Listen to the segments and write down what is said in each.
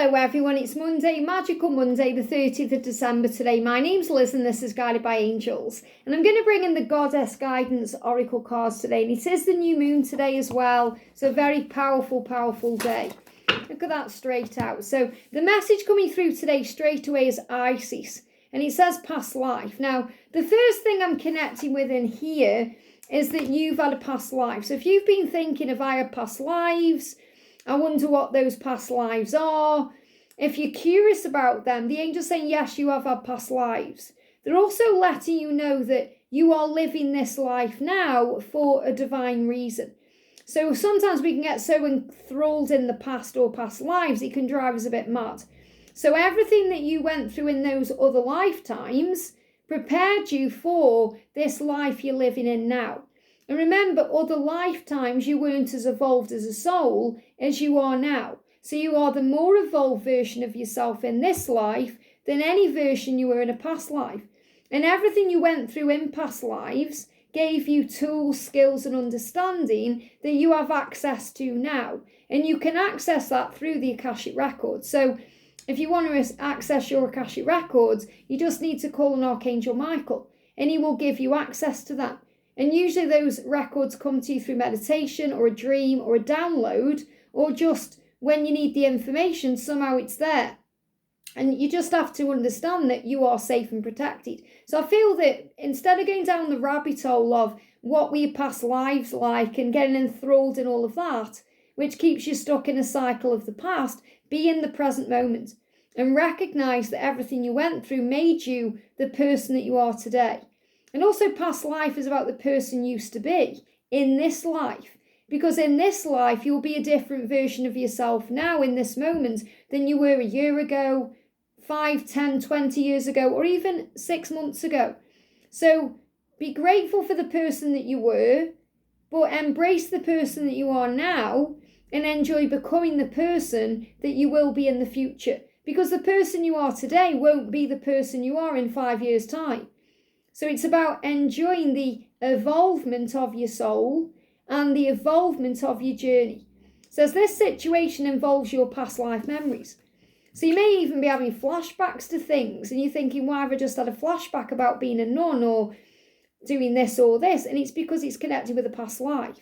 Hello everyone, it's Monday, Magical Monday, the 30th of December today. My name's Liz and this is Guided by Angels. And I'm going to bring in the Goddess Guidance Oracle cards today. And it is the new moon today as well. So a very powerful, powerful day. Look at that straight out. So the message coming through today straight away is Isis. And it says past life. Now, the first thing I'm connecting with in here is that you've had a past life. So if you've been thinking of I had past lives, I wonder what those past lives are. If you're curious about them, the angel's saying, yes, you have had past lives. They're also letting you know that you are living this life now for a divine reason. So sometimes we can get so enthralled in the past or past lives, it can drive us a bit mad. So everything that you went through in those other lifetimes prepared you for this life you're living in now. And remember, other lifetimes you weren't as evolved as a soul as you are now. So you are the more evolved version of yourself in this life than any version you were in a past life. And everything you went through in past lives gave you tools, skills and understanding that you have access to now. And you can access that through the Akashic Records. So if you want to access your Akashic Records, you just need to call on Archangel Michael and he will give you access to that. And usually those records come to you through meditation or a dream or a download, or just when you need the information, somehow it's there. And you just have to understand that you are safe and protected. So I feel that instead of going down the rabbit hole of what were your past lives like and getting enthralled in all of that, which keeps you stuck in a cycle of the past, be in the present moment and recognize that everything you went through made you the person that you are today. And also past life is about the person you used to be in this life. Because in this life, you'll be a different version of yourself now in this moment than you were a year ago, 5, 10, 20 years ago, or even 6 months ago. So be grateful for the person that you were, but embrace the person that you are now and enjoy becoming the person that you will be in the future. Because the person you are today won't be the person you are in 5 years' time. So it's about enjoying the evolvement of your soul and the evolvement of your journey. So as this situation involves your past life memories. So you may even be having flashbacks to things and you're thinking, why have I just had a flashback about being a nun or doing this or this? And it's because it's connected with a past life.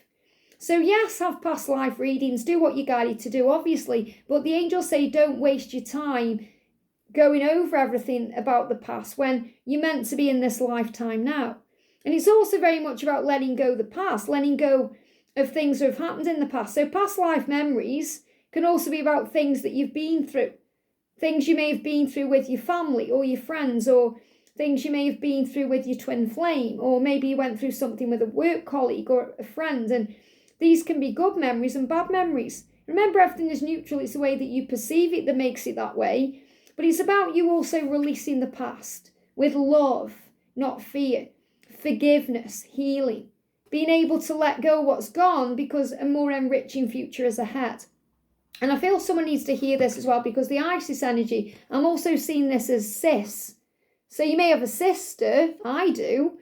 So yes, have past life readings, do what you're guided to do, obviously. But the angels say don't waste your time going over everything about the past when you're meant to be in this lifetime now. And it's also very much about letting go of the past, letting go of things that have happened in the past. So past life memories can also be about things that you've been through, things you may have been through with your family or your friends, or things you may have been through with your twin flame, or maybe you went through something with a work colleague or a friend. And these can be good memories and bad memories. Remember, everything is neutral. It's the way that you perceive it that makes it that way. But it's about you also releasing the past with love, not fear, forgiveness, healing, being able to let go what's gone because a more enriching future is ahead. And I feel someone needs to hear this as well, because the Isis energy, I'm also seeing this as sis. So you may have a sister, I do,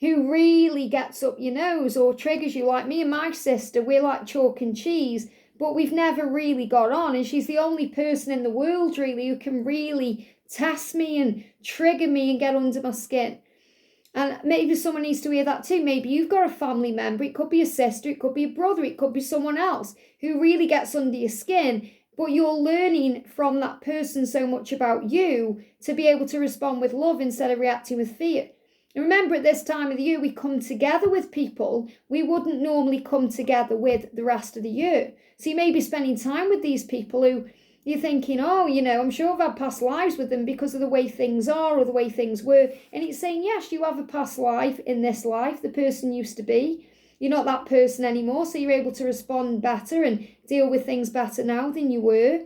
who really gets up your nose or triggers you. Like me and my sister, we're like chalk and cheese. But we've never really got on, and she's the only person in the world really who can really test me and trigger me and get under my skin. And maybe someone needs to hear that too. Maybe you've got a family member, it could be a sister, it could be a brother, it could be someone else who really gets under your skin, but you're learning from that person so much about you to be able to respond with love instead of reacting with fear. And remember, at this time of the year, we come together with people we wouldn't normally come together with the rest of the year. So you may be spending time with these people who you're thinking, oh, I'm sure I've had past lives with them because of the way things are or the way things were. And it's saying, yes, you have a past life in this life, the person you used to be. You're not that person anymore, so you're able to respond better and deal with things better now than you were.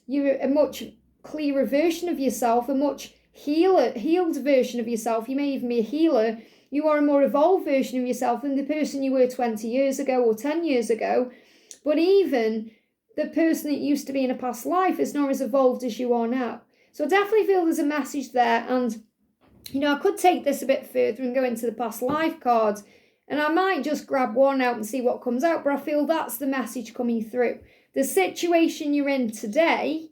You're a much clearer version of yourself, a much healed version of yourself. You may even be a healer. You are a more evolved version of yourself than the person you were 20 years ago or 10 years ago. But even the person that used to be in a past life is not as evolved as you are now. So I definitely feel there's a message there. And, I could take this a bit further and go into the past life cards. And I might just grab one out and see what comes out. But I feel that's the message coming through. The situation you're in today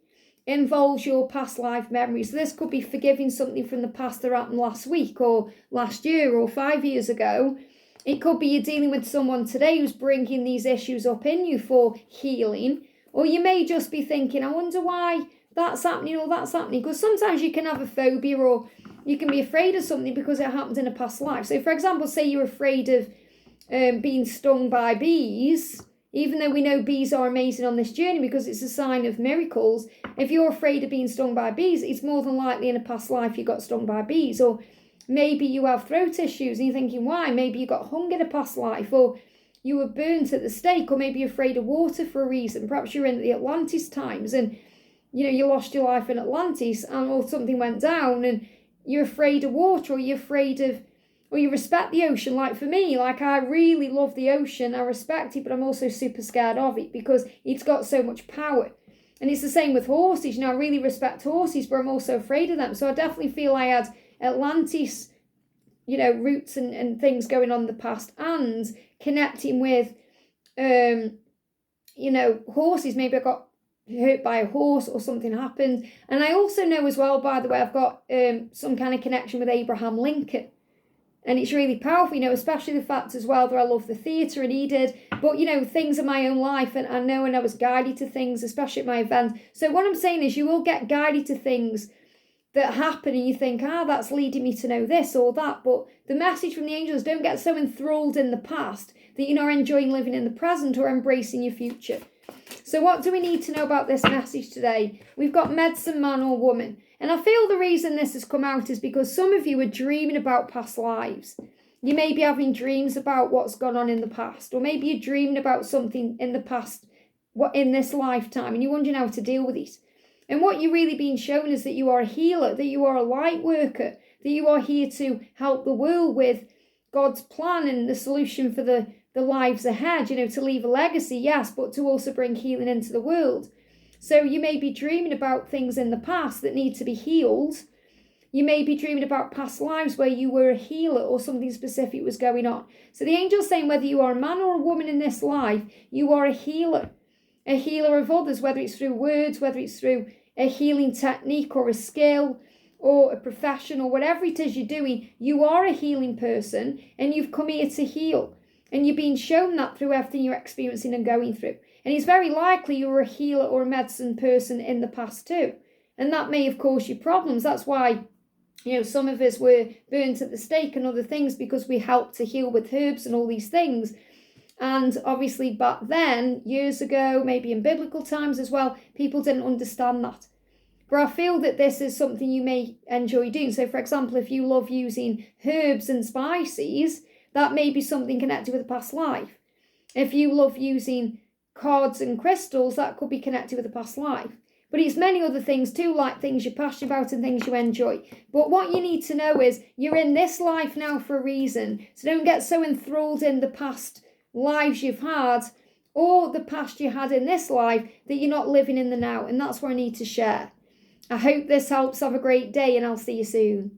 involves your past life memories. So this could be forgiving something from the past that happened last week or last year or 5 years ago. It could be you're dealing with someone today who's bringing these issues up in you for healing. Or you may just be thinking, I wonder why that's happening or that's happening. Because sometimes you can have a phobia or you can be afraid of something because it happened in a past life. So for example, say you're afraid of being stung by bees. Even though we know bees are amazing on this journey because it's a sign of miracles, if you're afraid of being stung by bees, it's more than likely in a past life you got stung by bees. Or maybe you have throat issues and you're thinking, why? Maybe you got hung in a past life, or you were burnt at the stake, or maybe you're afraid of water for a reason. Perhaps you're in the Atlantis times and you lost your life in Atlantis or something went down and you're afraid of water, or you're afraid of, or you respect the ocean. Like for me, I really love the ocean, I respect it, but I'm also super scared of it because it's got so much power. And it's the same with horses. I really respect horses, but I'm also afraid of them. So I definitely feel I had Atlantis, roots and things going on in the past, and connecting with, horses. Maybe I got hurt by a horse or something happened. And I also know as well, by the way, I've got some kind of connection with Abraham Lincoln. And it's really powerful, especially the fact as well that I love the theatre and he did. But, things in my own life, and I know, and I was guided to things, especially at my event. So what I'm saying is you will get guided to things that happen and you think, that's leading me to know this or that. But the message from the angels, don't get so enthralled in the past that you're not enjoying living in the present or embracing your future. So what do we need to know about this message today? We've got medicine man or woman. And I feel the reason this has come out is because some of you are dreaming about past lives. You may be having dreams about what's gone on in the past, or maybe you're dreaming about something in the past, in this lifetime, and you're wondering how to deal with it. And what you're really being shown is that you are a healer, that you are a light worker, that you are here to help the world with God's plan and the solution for the lives ahead, to leave a legacy, yes, but to also bring healing into the world. So you may be dreaming about things in the past that need to be healed. You may be dreaming about past lives where you were a healer or something specific was going on. So the angel's saying whether you are a man or a woman in this life, you are a healer of others, whether it's through words, whether it's through a healing technique or a skill or a profession or whatever it is you're doing. You are a healing person and you've come here to heal. And you're being shown that through everything you're experiencing and going through. And it's very likely you were a healer or a medicine person in the past too. And that may have caused you problems. That's why, some of us were burnt at the stake and other things, because we helped to heal with herbs and all these things. And obviously back then, years ago, maybe in biblical times as well, people didn't understand that. But I feel that this is something you may enjoy doing. So for example, if you love using herbs and spices, that may be something connected with a past life. If you love using cards and crystals, that could be connected with a past life. But it's many other things too, like things you're passionate about and things you enjoy. But what you need to know is you're in this life now for a reason. So don't get so enthralled in the past lives you've had or the past you had in this life that you're not living in the now. And that's what I need to share. I hope this helps. Have a great day and I'll see you soon.